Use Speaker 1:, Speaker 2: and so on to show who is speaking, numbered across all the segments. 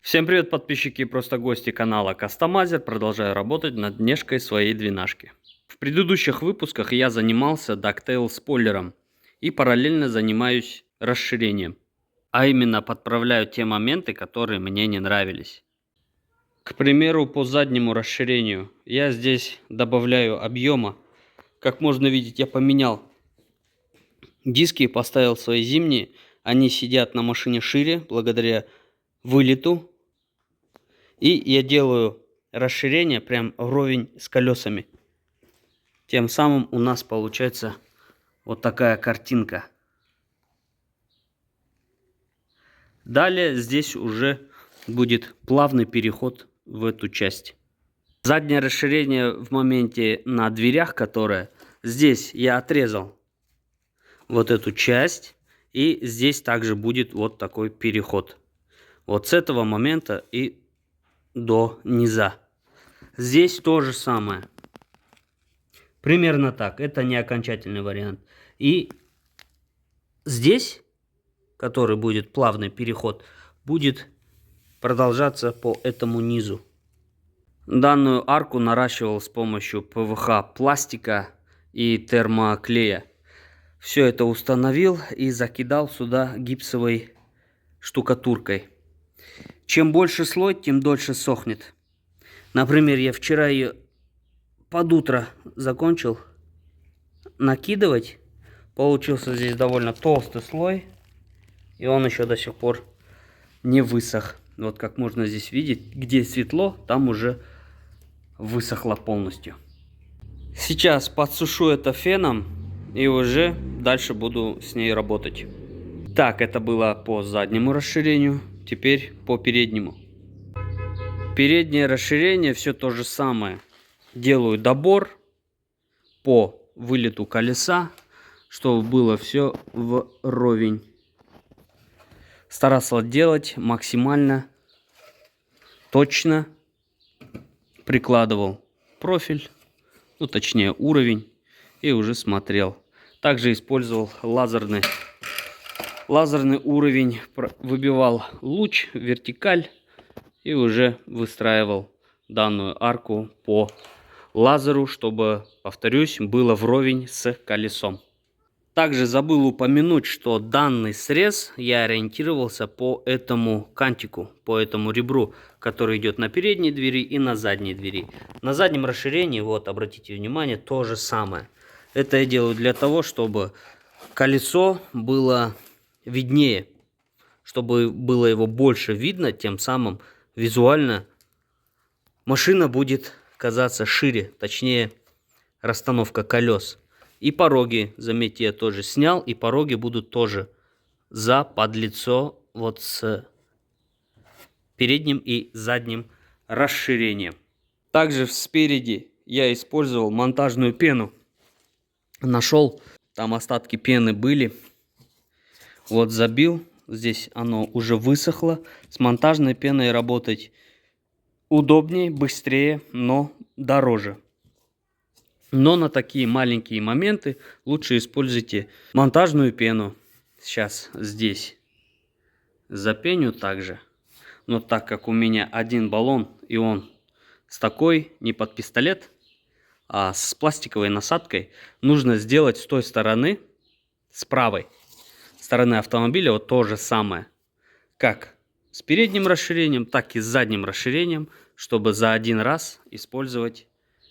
Speaker 1: Всем привет, подписчики и просто гости канала Кастомайзер. Продолжаю работать над внешкой своей двенашки. В предыдущих выпусках я занимался DuckTales спойлером и параллельно занимаюсь расширением. А именно подправляю те моменты, которые мне не нравились. К примеру, по заднему расширению я здесь добавляю объема. Как можно видеть, я поменял диски и поставил свои зимние. Они сидят на машине шире благодаря вылету. И я делаю расширение прям вровень с колесами. Тем самым у нас получается вот такая картинка. Далее здесь уже будет плавный переход в эту часть. Заднее расширение в моменте на дверях, которое здесь я отрезал вот эту часть. И здесь также будет вот такой переход. Вот с этого момента и до низа. Здесь то же самое. Примерно так. Это не окончательный вариант. И здесь, который будет плавный переход, будет продолжаться по этому низу. Данную арку наращивал с помощью ПВХ пластика и термоклея. Все это установил и закидал сюда гипсовой штукатуркой. Чем больше слой, тем дольше сохнет. Например, я вчера ее под утро закончил накидывать. Получился здесь довольно толстый слой. И он еще до сих пор не высох. Вот как можно здесь видеть, где светло, там уже высохло полностью. Сейчас подсушу это феном и уже дальше буду с ней работать. Так, это было по заднему расширению. Теперь по переднему. Переднее расширение все то же самое. Делаю добор по вылету колеса, чтобы было все вровень. Старался делать максимально точно. Прикладывал профиль, ну точнее уровень, и уже смотрел. Также использовал лазерный уровень, выбивал луч, вертикаль и уже выстраивал данную арку по лазеру, чтобы, повторюсь, было вровень с колесом. Также забыл упомянуть, что данный срез я ориентировался по этому кантику, по этому ребру, который идет на передней двери и на задней двери. На заднем расширении, вот обратите внимание, то же самое. Это я делаю для того, чтобы колесо было виднее, чтобы было его больше видно, тем самым визуально машина будет казаться шире, точнее расстановка колес. И пороги, заметьте, я тоже снял, и пороги будут тоже за подлицо вот с передним и задним расширением. Также спереди я использовал монтажную пену. Нашел, там остатки пены были. Вот забил, здесь оно уже высохло. С монтажной пеной работать удобнее, быстрее, но дороже. Но на такие маленькие моменты лучше используйте монтажную пену. Сейчас здесь запеню также. Но так как у меня один баллон, и он с такой, не под пистолет, а с пластиковой насадкой, нужно сделать с той стороны, с правой стороны автомобиля, вот то же самое. Как с передним расширением, так и с задним расширением, чтобы за один раз использовать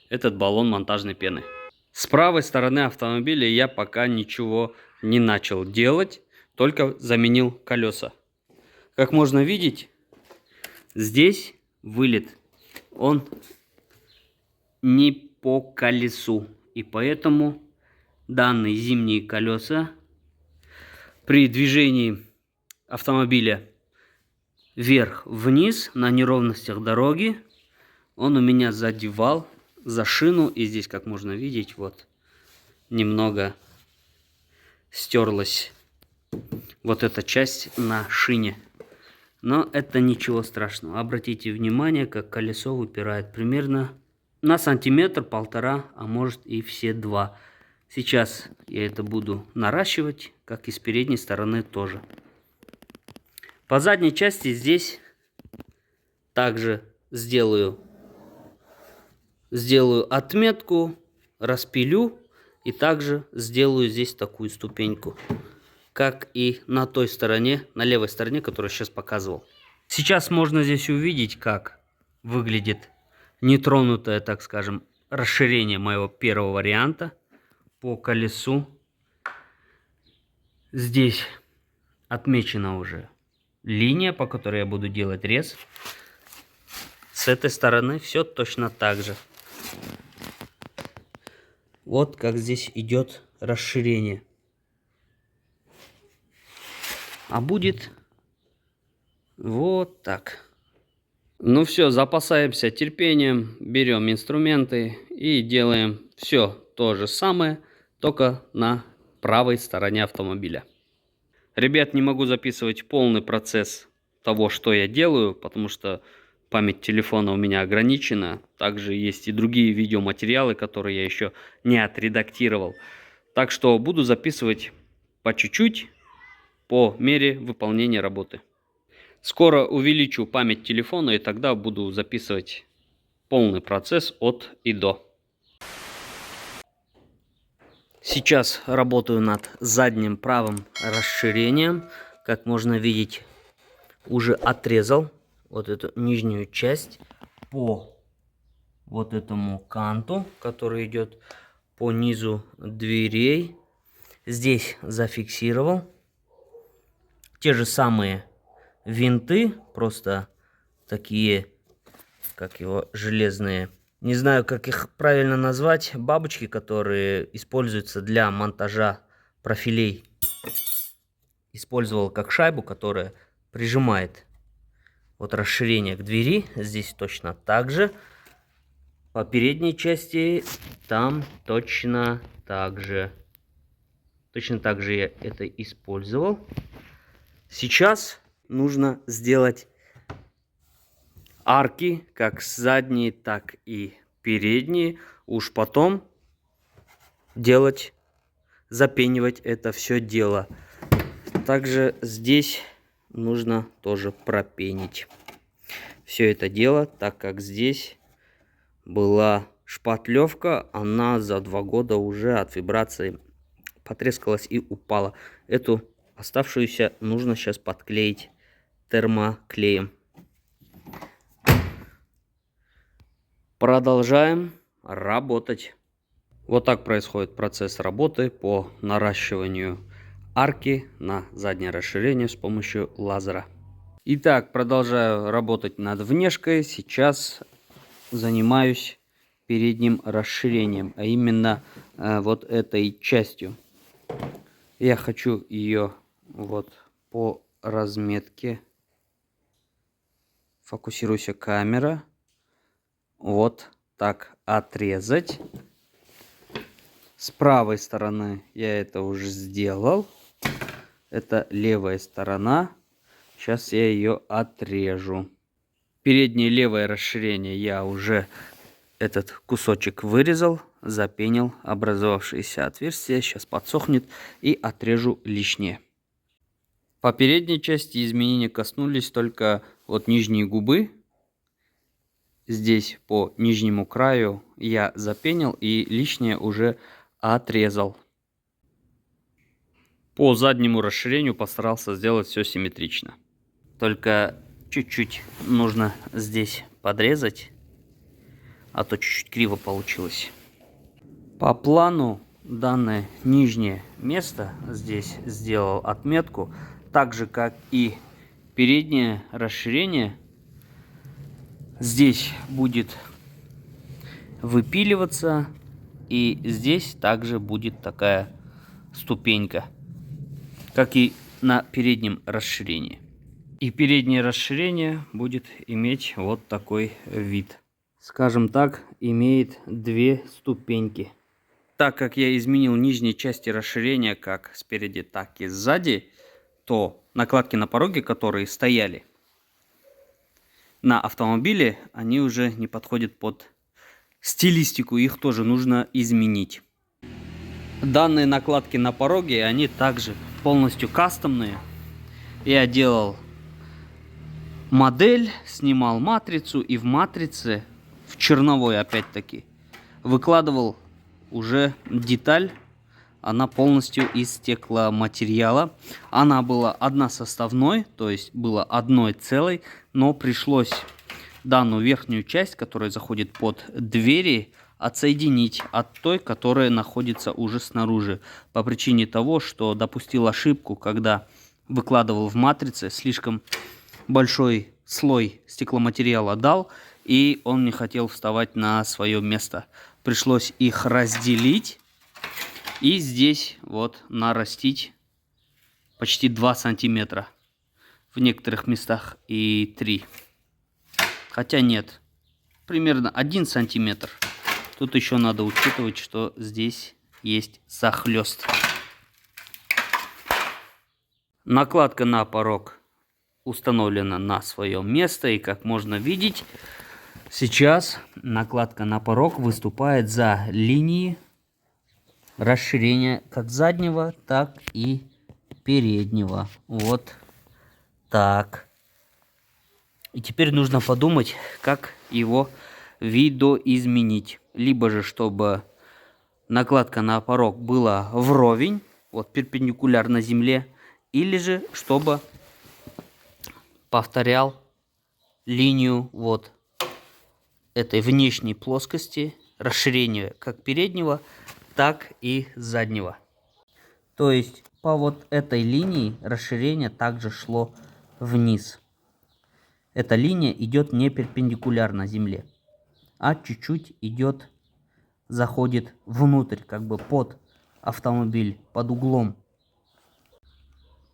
Speaker 1: этот баллон монтажной пены. С правой стороны автомобиля я пока ничего не начал делать, только заменил колеса. Как можно видеть, здесь вылет, он не по колесу, и поэтому данные зимние колеса при движении автомобиля вверх-вниз на неровностях дороги он у меня задевал за шину, и здесь, как можно видеть, вот немного стерлась вот эта часть на шине. Но это ничего страшного. Обратите внимание, как колесо выпирает примерно на сантиметр-полтора, а может и все два. Сейчас я это буду наращивать, как и с передней стороны тоже. По задней части здесь также сделаю отметку, распилю и также сделаю здесь такую ступеньку, как и на той стороне, на левой стороне, которую я сейчас показывал. Сейчас можно здесь увидеть, как выглядит нетронутое, так скажем, расширение моего первого варианта по колесу. Здесь отмечена уже линия, по которой я буду делать рез. С этой стороны все точно так же. Вот как здесь идет расширение. А будет вот так. Ну все, запасаемся терпением, берем инструменты и делаем все то же самое, только на правой стороне автомобиля. Ребят, не могу записывать полный процесс того, что я делаю, потому что память телефона у меня ограничена. Также есть и другие видеоматериалы, которые я еще не отредактировал. Так что буду записывать по чуть-чуть, по мере выполнения работы. Скоро увеличу память телефона, и тогда буду записывать полный процесс от и до. Сейчас работаю над задним правым расширением. Как можно видеть, уже отрезал вот эту нижнюю часть по вот этому канту, который идет по низу дверей. Здесь зафиксировал. Те же самые винты, просто такие, как его, железные. Не знаю, как их правильно назвать. Бабочки, которые используются для монтажа профилей. Использовал как шайбу, которая прижимает вот расширение к двери. Здесь точно так же. По передней части там точно так же. Точно так же я это использовал. Сейчас нужно сделать арки, как задние, так и передние. Уж потом запенивать это все дело. Также здесь нужно тоже пропенить все это дело, так как здесь была шпатлевка, она за 2 года уже от вибрации потрескалась и упала. Эту оставшуюся нужно сейчас подклеить термоклеем. Продолжаем работать. Вот так происходит процесс работы по наращиванию арки на заднее расширение с помощью лазера. Итак, продолжаю работать над внешкой. Сейчас занимаюсь передним расширением, а именно вот этой частью. Я хочу ее вот по разметке. Фокусируйся, камера. Вот так отрезать. С правой стороны я это уже сделал. Это левая сторона. Сейчас я ее отрежу. Переднее левое расширение я уже этот кусочек вырезал, запенил образовавшееся отверстие. Сейчас подсохнет и отрежу лишнее. По передней части изменения коснулись только вот нижней губы. Здесь по нижнему краю я запенил и лишнее уже отрезал. По заднему расширению постарался сделать все симметрично. Только чуть-чуть нужно здесь подрезать, а то чуть-чуть криво получилось. По плану данное нижнее место здесь сделал отметку, так же как и переднее расширение. Здесь будет выпиливаться, и здесь также будет такая ступенька, как и на переднем расширении. И переднее расширение будет иметь вот такой вид. Скажем так, имеет 2 ступеньки. Так как я изменил нижние части расширения как спереди, так и сзади, то накладки на пороге, которые стояли на автомобиле, они уже не подходят под стилистику, их тоже нужно изменить. Данные накладки на пороге, они также полностью кастомные. Я делал модель, снимал матрицу, и в матрице, в черновой опять-таки, выкладывал уже деталь. Она полностью из стекломатериала. Она была односоставной, то есть была одной целой, но пришлось данную верхнюю часть, которая заходит под двери, отсоединить от той, которая находится уже снаружи. По причине того, что допустил ошибку, когда выкладывал в матрице, слишком большой слой стекломатериала дал, и он не хотел вставать на свое место. Пришлось их разделить. И здесь вот нарастить почти 2 сантиметра. В некоторых местах и 3. Хотя нет. Примерно 1 сантиметр. Тут еще надо учитывать, что здесь есть захлест. Накладка на порог установлена на свое место. И как можно видеть, сейчас накладка на порог выступает за линией расширение как заднего, так и переднего. Вот так. И теперь нужно подумать, как его видоизменить. Либо же, чтобы накладка на порог была вровень, вот перпендикулярно земле, или же, чтобы повторял линию вот этой внешней плоскости, расширение как переднего, так и заднего. То есть по вот этой линии расширение также шло вниз. Эта линия идет не перпендикулярно земле, а чуть-чуть идет, заходит внутрь, как бы под автомобиль, под углом.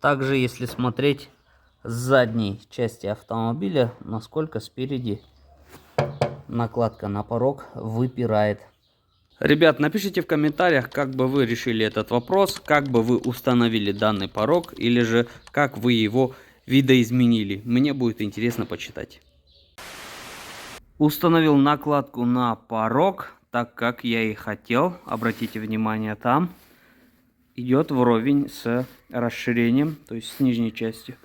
Speaker 1: Также если смотреть с задней части автомобиля, насколько спереди накладка на порог выпирает. Ребят, напишите в комментариях, как бы вы решили этот вопрос, как бы вы установили данный порог, или же как вы его видоизменили. Мне будет интересно почитать. Установил накладку на порог, так как я и хотел. Обратите внимание, там идет вровень с расширением, то есть с нижней частью.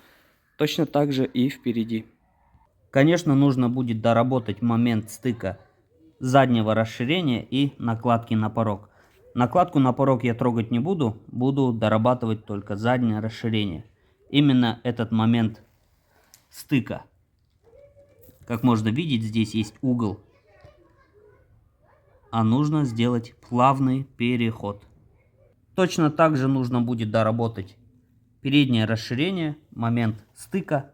Speaker 1: Точно так же и впереди. Конечно, нужно будет доработать момент стыка заднего расширения и накладки на порог. Накладку на порог я трогать не буду, буду дорабатывать только заднее расширение. Именно этот момент стыка. Как можно видеть, здесь есть угол, а нужно сделать плавный переход. Точно так же нужно будет доработать переднее расширение, момент стыка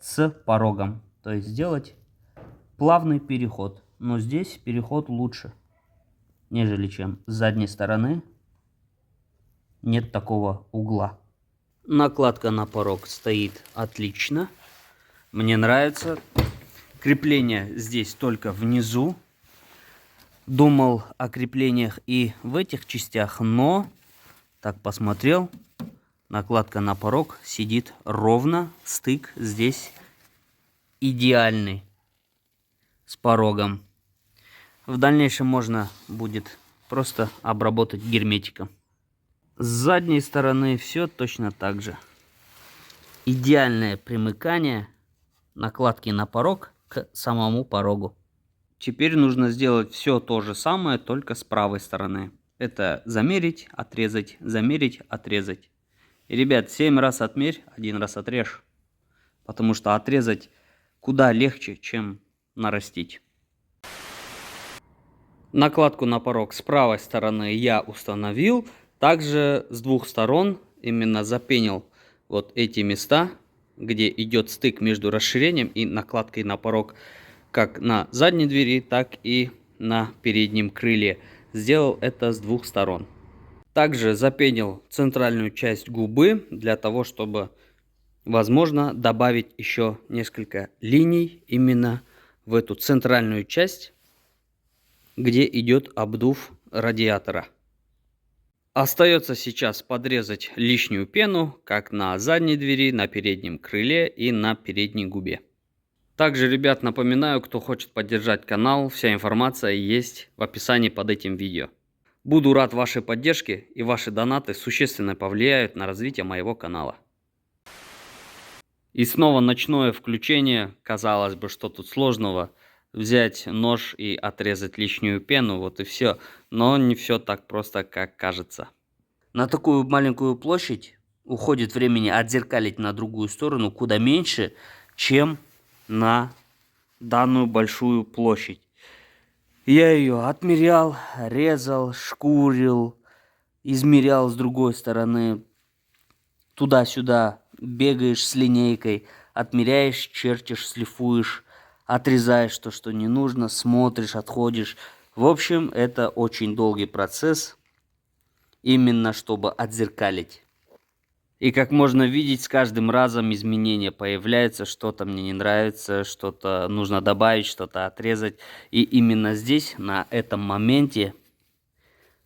Speaker 1: с порогом. То есть сделать плавный переход. Но здесь переход лучше, нежели чем с задней стороны. Нет такого угла. Накладка на порог стоит отлично. Мне нравится. Крепление здесь только внизу. Думал о креплениях и в этих частях, но так посмотрел. Накладка на порог сидит ровно. Стык здесь идеальный с порогом. В дальнейшем можно будет просто обработать герметиком. С задней стороны все точно так же. Идеальное примыкание накладки на порог к самому порогу. Теперь нужно сделать все то же самое, только с правой стороны. Это замерить, отрезать, замерить, отрезать. И, ребят, 7 раз отмерь, 1 раз отрежь. Потому что отрезать куда легче, чем нарастить. Накладку на порог с правой стороны я установил. Также с двух сторон именно запенил вот эти места, где идет стык между расширением и накладкой на порог. Как на задней двери, так и на переднем крыле. Сделал это с двух сторон. Также запенил центральную часть губы для того, чтобы, возможно, добавить еще несколько линий именно в эту центральную часть, где идет обдув радиатора. Остается сейчас подрезать лишнюю пену, как на задней двери, на переднем крыле и на передней губе. Также, ребят, напоминаю, кто хочет поддержать канал, вся информация есть в описании под этим видео. Буду рад вашей поддержке, и ваши донаты существенно повлияют на развитие моего канала. И снова ночное включение. Казалось бы, что тут сложного? Взять нож и отрезать лишнюю пену, вот и все. Но не все так просто, как кажется. На такую маленькую площадь уходит времени отзеркалить на другую сторону куда меньше, чем на данную большую площадь. Я ее отмерял, резал, шкурил, измерял с другой стороны. Туда-сюда бегаешь с линейкой, отмеряешь, чертишь, шлифуешь, отрезаешь то, что не нужно, смотришь, отходишь. В общем, это очень долгий процесс, именно чтобы отзеркалить. И как можно видеть, с каждым разом изменения появляются, что-то мне не нравится, что-то нужно добавить, что-то отрезать. И именно здесь, на этом моменте,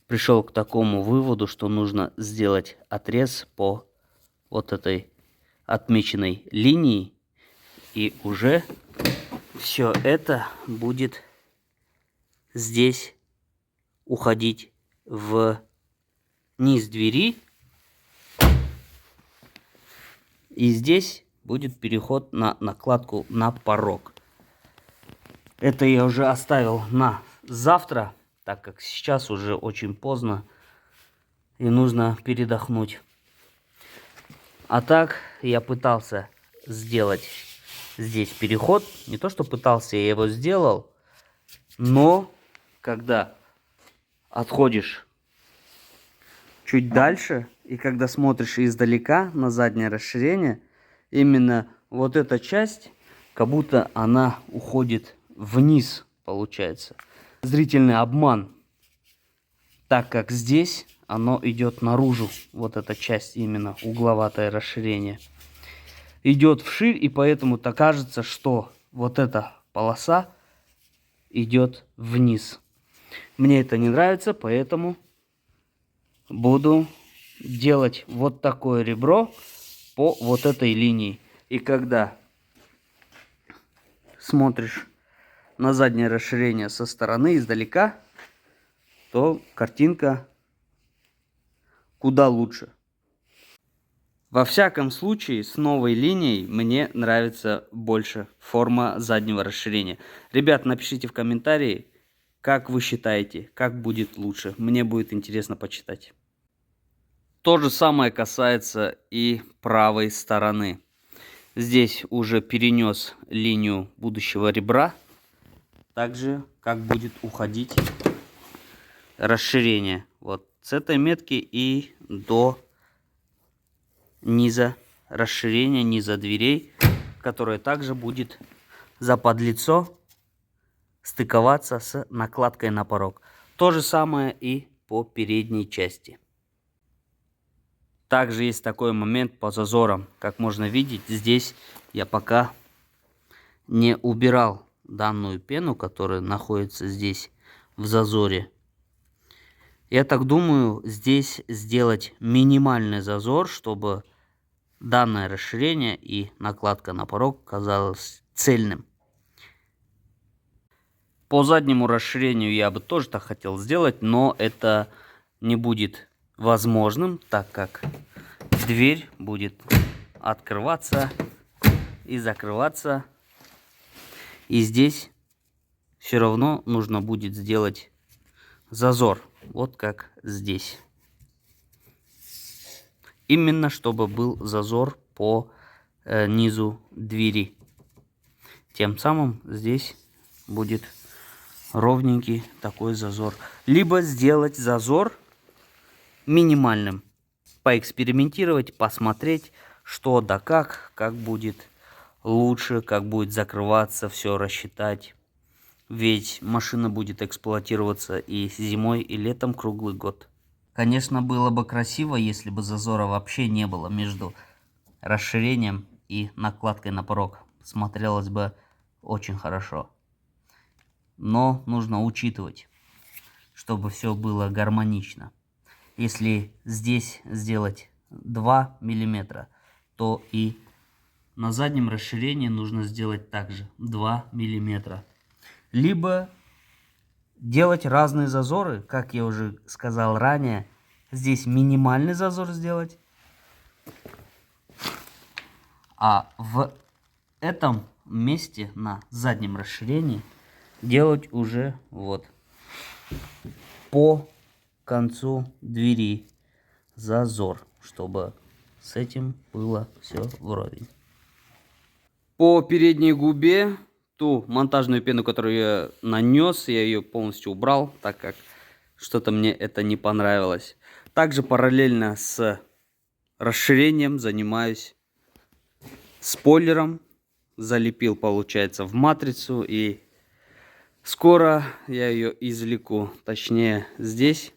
Speaker 1: пришел к такому выводу, что нужно сделать отрез по вот этой отмеченной линии. И уже все это будет здесь уходить в низ двери. И здесь будет переход на накладку на порог. Это я уже оставил на завтра, так как сейчас уже очень поздно и нужно передохнуть. А так я пытался сделать здесь переход. Не то что пытался, я его сделал. Но когда отходишь чуть дальше, и когда смотришь издалека на заднее расширение, именно вот эта часть, как будто она уходит вниз, получается. Зрительный обман, так как здесь оно идет наружу, вот эта часть, именно угловатое расширение, идет вширь, и поэтому так кажется, что вот эта полоса идет вниз. Мне это не нравится, поэтому буду делать вот такое ребро по вот этой линии. И когда смотришь на заднее расширение со стороны, издалека, то картинка куда лучше. Во всяком случае, с новой линией мне нравится больше форма заднего расширения. Ребят, напишите в комментарии, как вы считаете, как будет лучше. Мне будет интересно почитать. То же самое касается и правой стороны. Здесь уже перенес линию будущего ребра. Также как будет уходить расширение. Вот с этой метки и до низа расширения, низа дверей, которое также будет заподлицо стыковаться с накладкой на порог. То же самое и по передней части. Также есть такой момент по зазорам. Как можно видеть, здесь я пока не убирал данную пену, которая находится здесь в зазоре. Я так думаю, здесь сделать минимальный зазор, чтобы данное расширение и накладка на порог казалось цельным. По заднему расширению я бы тоже так хотел сделать, но это не будет возможным, так как дверь будет открываться и закрываться. И здесь все равно нужно будет сделать зазор, вот как здесь. Именно чтобы был зазор по низу двери. Тем самым здесь будет ровненький такой зазор. Либо сделать зазор минимальным. Поэкспериментировать, посмотреть, что да как будет лучше, как будет закрываться, все рассчитать. Ведь машина будет эксплуатироваться и зимой, и летом круглый год. Конечно, было бы красиво, если бы зазора вообще не было между расширением и накладкой на порог. Смотрелось бы очень хорошо. Но нужно учитывать, чтобы все было гармонично. Если здесь сделать 2 мм, то и на заднем расширении нужно сделать также 2 мм. Либо делать разные зазоры, как я уже сказал ранее. Здесь минимальный зазор сделать, А в этом месте на заднем расширении делать уже вот по концу двери зазор, чтобы с этим было все вровень. По передней губе ту монтажную пену, которую я нанес, я ее полностью убрал, так как что-то мне это не понравилось. Также параллельно с расширением занимаюсь спойлером. Залепил, получается, в матрицу, и скоро я ее извлеку. Точнее, здесь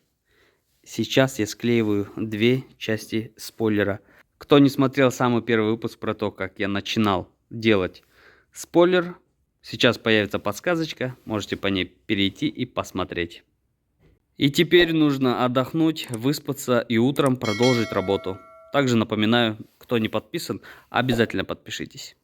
Speaker 1: сейчас я склеиваю две части спойлера. Кто не смотрел самый первый выпуск про то, как я начинал делать спойлер, сейчас появится подсказочка, можете по ней перейти и посмотреть. И теперь нужно отдохнуть, выспаться и утром продолжить работу. Также напоминаю, кто не подписан, обязательно подпишитесь.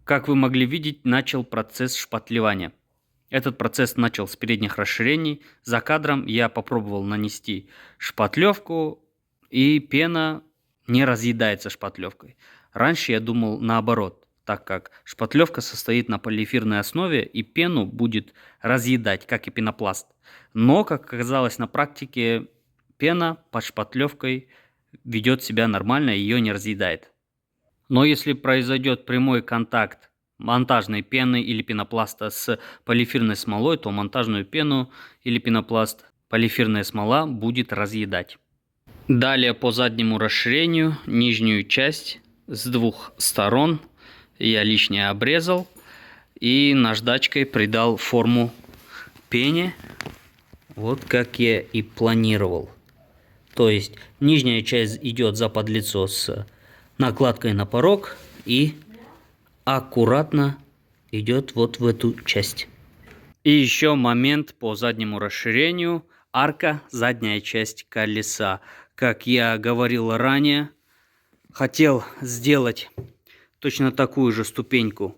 Speaker 1: Как вы могли видеть, начал процесс шпатлевания. Этот процесс начал с передних расширений. За кадром я попробовал нанести шпатлевку, и пена не разъедается шпатлевкой. Раньше я думал наоборот, так как шпатлевка состоит на полиэфирной основе, и пену будет разъедать, как и пенопласт. Но, как оказалось на практике, пена под шпатлевкой ведет себя нормально, ее не разъедает. Но если произойдет прямой контакт монтажной пены или пенопласта с полиэфирной смолой, то монтажную пену или пенопласт полиэфирная смола будет разъедать. Далее по заднему расширению нижнюю часть с двух сторон я лишнее обрезал и наждачкой придал форму пене, вот как я и планировал. То есть нижняя часть идет за подлицо с накладкой на порог и аккуратно идет вот в эту часть. И еще момент по заднему расширению. Арка, задняя часть колеса. Как я говорил ранее, хотел сделать точно такую же ступеньку,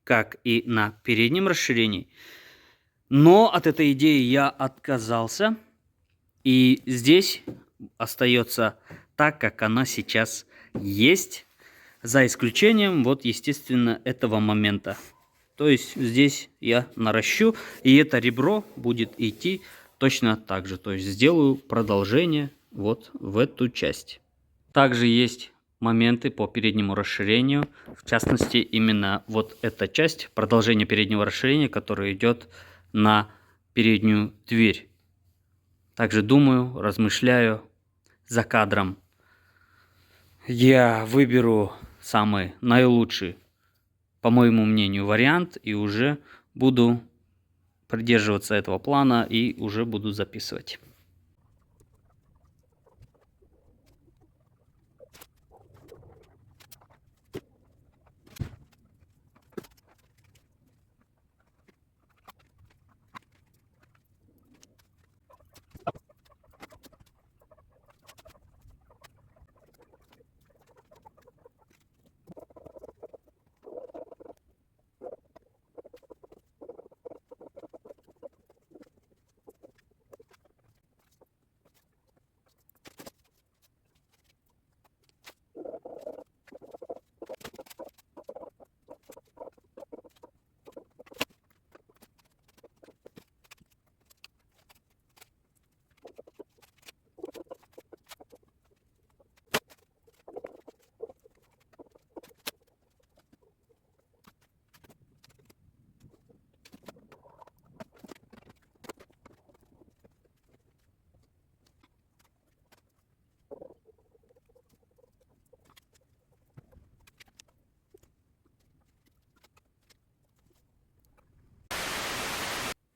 Speaker 1: как и на переднем расширении. Но от этой идеи я отказался. И здесь остается так, как она сейчас есть, за исключением, вот, естественно, этого момента. То есть здесь я наращу, и это ребро будет идти точно так же. То есть сделаю продолжение вот в эту часть. Также есть моменты по переднему расширению, в частности, именно вот эта часть, продолжение переднего расширения, которое идет на переднюю дверь. Также думаю, размышляю за кадром. Я выберу самый наилучший, по моему мнению, вариант и уже буду придерживаться этого плана и уже буду записывать.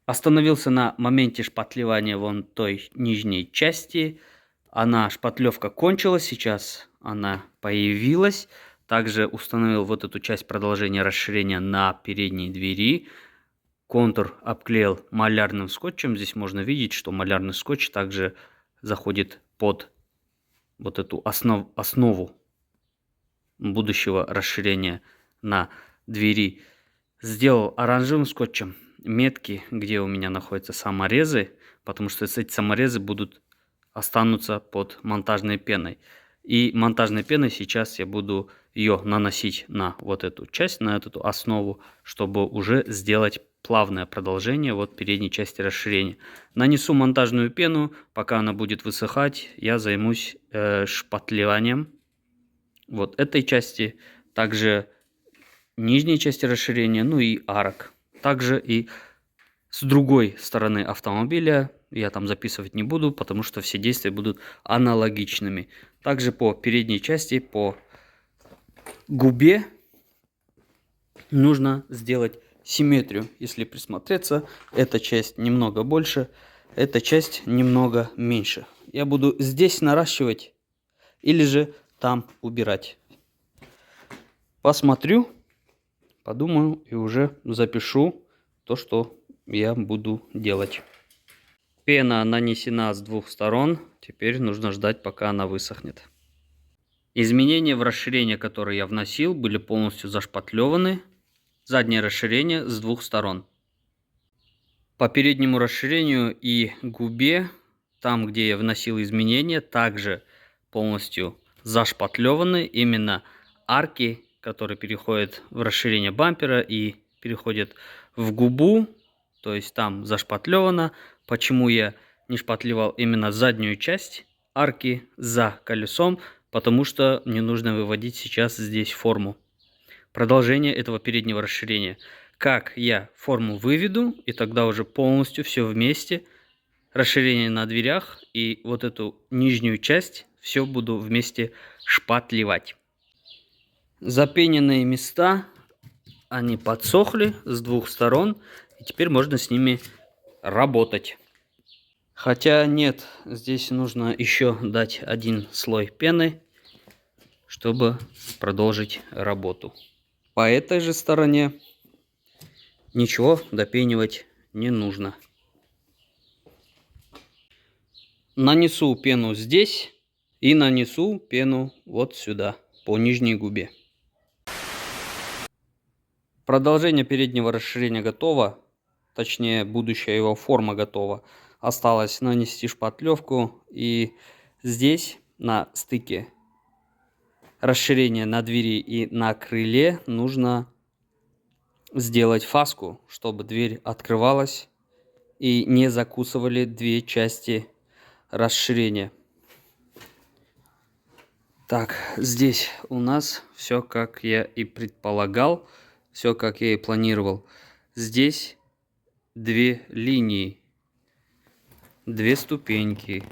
Speaker 1: Остановился на моменте шпатлевания вон той нижней части. Шпатлевка кончилась, сейчас она появилась. Также установил вот эту часть продолжения расширения на передней двери. Контур обклеил малярным скотчем. Здесь можно видеть, что малярный скотч также заходит под вот эту основу будущего расширения на двери. Сделал оранжевым скотчем метки, где у меня находятся саморезы, потому что эти саморезы останутся под монтажной пеной. И монтажной пеной сейчас я буду ее наносить на вот эту часть, на эту основу, чтобы уже сделать плавное продолжение вот передней части расширения. Нанесу монтажную пену, пока она будет высыхать, я займусь шпатлеванием вот этой части, также нижней части расширения, ну и арок. Также и с другой стороны автомобиля я там записывать не буду, потому что все действия будут аналогичными. Также по передней части, по губе нужно сделать симметрию. Если присмотреться, эта часть немного больше, эта часть немного меньше. Я буду здесь наращивать или же там убирать. Посмотрю, подумаю и уже запишу то, что я буду делать. Пена нанесена с двух сторон. Теперь нужно ждать, пока она высохнет. Изменения в расширение, которые я вносил, были полностью зашпатлеваны. Заднее расширение с двух сторон. По переднему расширению и губе, там, где я вносил изменения, также полностью зашпатлеваны. Именно арки, которые переходят в расширение бампера и переходят в губу, то есть там зашпатлевано. Почему я не шпатлевал именно заднюю часть арки за колесом? Потому что мне нужно выводить сейчас здесь форму. Продолжение этого переднего расширения. Как я форму выведу, и тогда уже полностью все вместе. Расширение на дверях и вот эту нижнюю часть все буду вместе шпатлевать. Запененные места, они подсохли с двух сторон. И теперь можно с ними работать. Хотя нет, здесь нужно еще дать один слой пены, чтобы продолжить работу. По этой же стороне ничего допенивать не нужно. Нанесу пену здесь и нанесу пену вот сюда, по нижней губе. Продолжение переднего расширения готово. Точнее, будущая его форма готова. Осталось нанести шпатлевку. И здесь на стыке расширения на двери и на крыле нужно сделать фаску, чтобы дверь открывалась и не закусывали две части расширения. Так, здесь у нас все как я и предполагал, все как я и планировал. Здесь две линии, две ступеньки.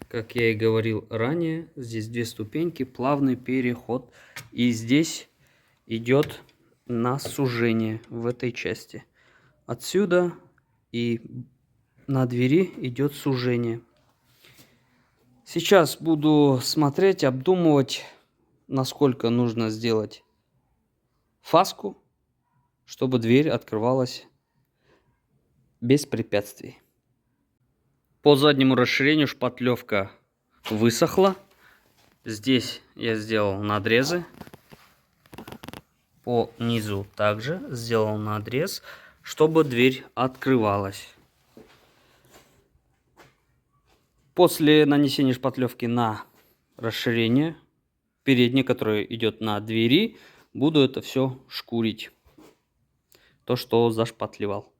Speaker 1: Как я и говорил ранее, здесь две ступеньки, плавный переход. И здесь идет на сужение в этой части. Отсюда и на двери идет сужение. Сейчас буду смотреть, обдумывать, насколько нужно сделать фаску, чтобы дверь открывалась без препятствий. По заднему расширению шпатлевка высохла. Здесь я сделал надрезы. По низу также сделал надрез, чтобы дверь открывалась. После нанесения шпатлевки на расширение переднее, которое идет на двери, буду это все шкурить. То, что зашпатлевал.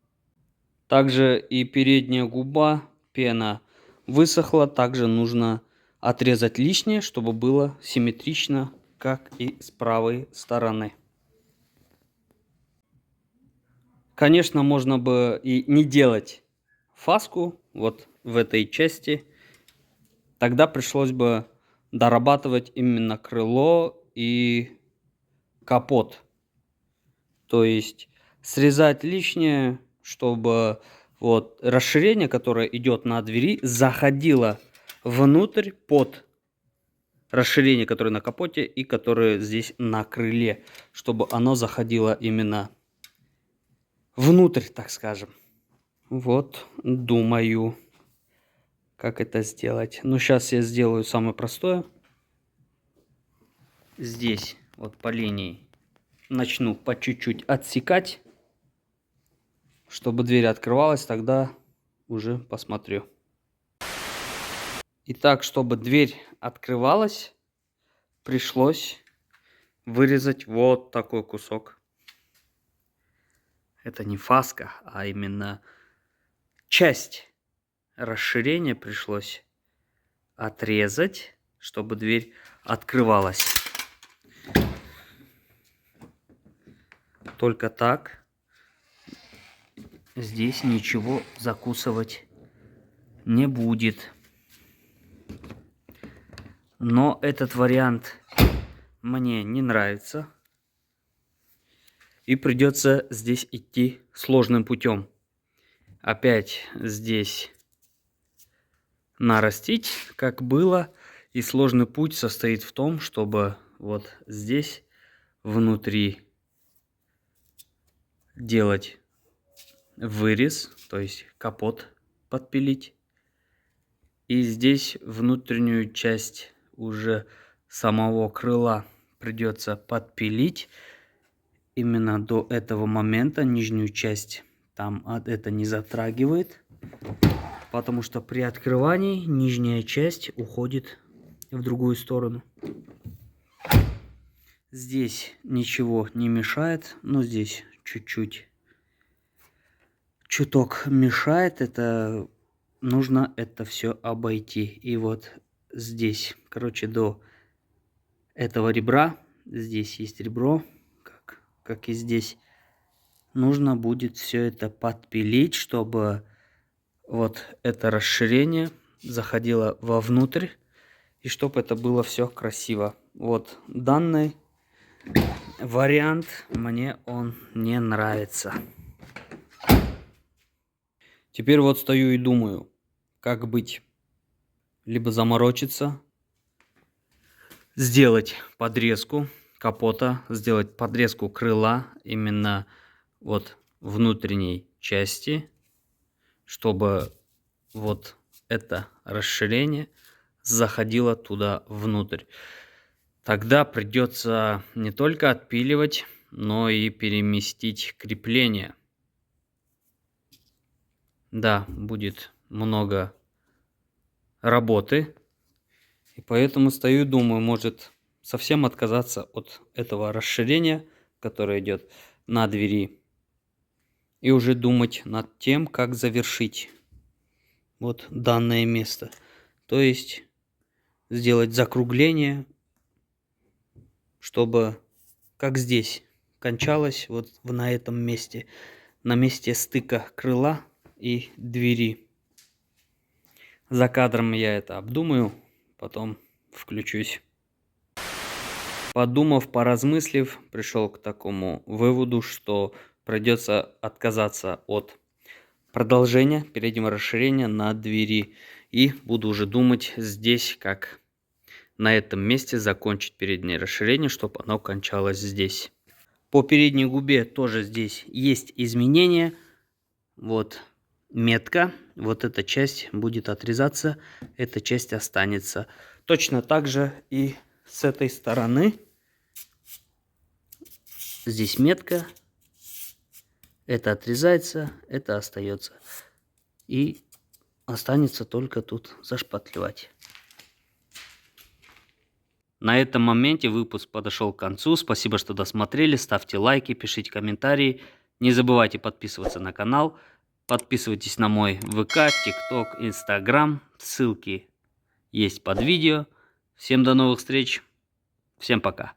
Speaker 1: Также и передняя губа, пена высохла. Также нужно отрезать лишнее, чтобы было симметрично, как и с правой стороны. Конечно, можно бы и не делать фаску вот в этой части. Тогда пришлось бы дорабатывать именно крыло и капот. То есть срезать лишнее чтобы вот расширение, которое идет на двери, заходило внутрь под расширение, которое на капоте и которое здесь на крыле, чтобы оно заходило именно внутрь, так скажем. Вот, думаю, как это сделать. Ну, сейчас я сделаю самое простое. Здесь вот по линии начну по чуть-чуть отсекать, чтобы дверь открывалась, тогда уже посмотрю. Итак, чтобы дверь открывалась, пришлось вырезать вот такой кусок. Это не фаска, а именно часть расширения пришлось отрезать, чтобы дверь открывалась. Только так. Здесь ничего закусывать не будет. Но этот вариант мне не нравится. И придется здесь идти сложным путем. Опять здесь нарастить, как было. И сложный путь состоит в том, чтобы вот здесь внутри делать вырез, то есть капот подпилить. И здесь внутреннюю часть уже самого крыла придется подпилить. Именно до этого момента нижнюю часть там это не затрагивает. Потому что при открывании нижняя часть уходит в другую сторону. Здесь ничего не мешает, но здесь чуть-чуть. Чуток мешает, это нужно это все обойти. И вот здесь, короче, до этого ребра, здесь есть ребро, как и здесь, нужно будет все это подпилить, чтобы вот это расширение заходило вовнутрь, и чтобы это было все красиво. Вот данный вариант мне он не нравится. Теперь вот стою и думаю, как быть. Либо заморочиться, сделать подрезку капота, сделать подрезку крыла именно вот внутренней части, чтобы вот это расширение заходило туда внутрь. Тогда придется не только отпиливать, но и переместить крепление. Да, будет много работы. И поэтому стою и думаю, может совсем отказаться от этого расширения, которое идет на двери. И уже думать над тем, как завершить вот данное место. То есть сделать закругление, чтобы как здесь кончалось вот на этом месте. На месте стыка крыла и двери. За кадром я это обдумаю, потом включусь. Подумав, поразмыслив, пришел к такому выводу, что придется отказаться от продолжения переднего расширения на двери. И буду уже думать здесь, как на этом месте закончить переднее расширение, чтобы оно кончалось здесь. По передней губе тоже здесь есть изменения. Вот метка. Вот эта часть будет отрезаться, эта часть останется. Точно так же и с этой стороны. Здесь метка. Это отрезается, это остается. И останется только тут зашпатлевать. На этом моменте выпуск подошел к концу. Спасибо, что досмотрели. Ставьте лайки, пишите комментарии. Не забывайте подписываться на канал. Подписывайтесь на мой ВК, ТикТок, Инстаграм. Ссылки есть под видео. Всем до новых встреч. Всем пока.